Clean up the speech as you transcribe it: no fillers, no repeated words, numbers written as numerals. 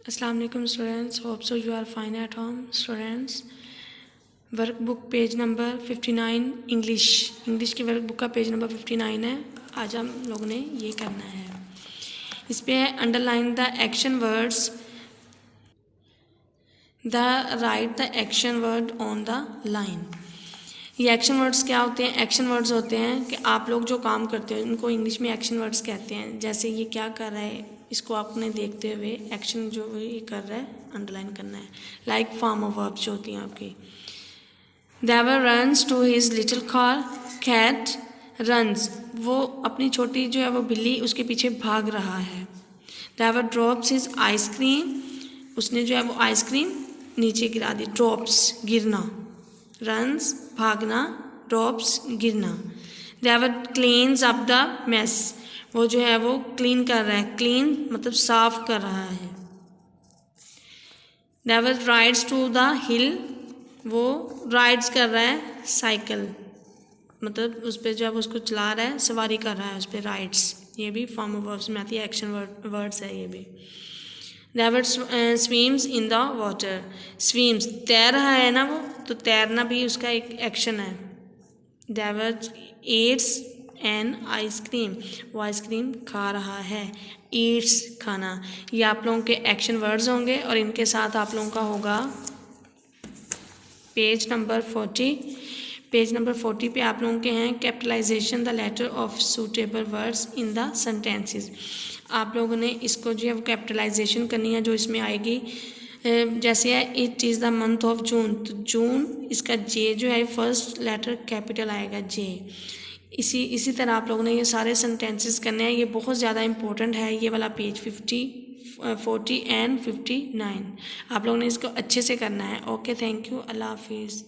Assalamu alaikum students, hope so you are fine at home students. Workbook page number 59 English की workbook का page number 59 है। आज हम लोगों ने ये करना है। इस पे underline the action words, right the action word on the line. ये एक्शन वर्ड्स क्या होते हैं? एक्शन वर्ड्स होते हैं कि आप लोग जो काम करते हो उनको इंग्लिश में एक्शन वर्ड्स कहते हैं। जैसे ये क्या कर रहा है, इसको आपने देखते हुए एक्शन जो ये कर रहा है अंडरलाइन करना है। लाइक फॉर्म ऑफ वर्ब्स जो होती हैं आपकी। देवर runs to his little car, cat runs, वो अपनी छोटी जो है वो बिल्ली उसके पीछे भाग रहा है। देवर ड्रॉप्स हिज आइसक्रीम, उसने जो है वो आइसक्रीम नीचे गिरा दी। ड्रॉप्स गिरना, रन्स भागना, ड्रॉप्स गिरना। देवर क्लीन्स अप द मेस, वो जो है वो क्लीन कर रहा है। क्लीन मतलब साफ कर रहा है। देवर राइड्स टू द हिल, वो राइड्स कर रहा है साइकिल, मतलब उस पर जब उसको चला रहा है, सवारी कर रहा है उस पर, राइड्स। ये भी फॉर्म ऑफ वर्ब्स में आती है, एक्शन वर्ड्स है ये भी। देवर swims in the water, swims तैर रहा है ना वो, तो तैरना भी उसका एक एक्शन है। देवर ईट्स एन आइसक्रीम, वो आइसक्रीम खा रहा है। ईट्स खाना, ये आप लोगों के एक्शन वर्ड्स होंगे और इनके साथ आप लोगों का होगा पेज नंबर 40। पेज नंबर 40 पे आप लोगों के हैं capitalization the letter of suitable words in the sentences. आप लोगों ने इसको जो है वो कैपिटलाइजेशन करनी है जो इसमें आएगी। जैसे है it is the month of June, तो जून इसका जे जो है फर्स्ट लेटर कैपिटल आएगा, जे। इसी तरह आप लोगों ने ये सारे सेंटेंसेस करने हैं। ये बहुत ज़्यादा इंपॉर्टेंट है ये वाला पेज 40 एंड 59। आप लोगों ने इसको अच्छे से करना है। ओके, थैंक यू, अल्लाह हाफिज़।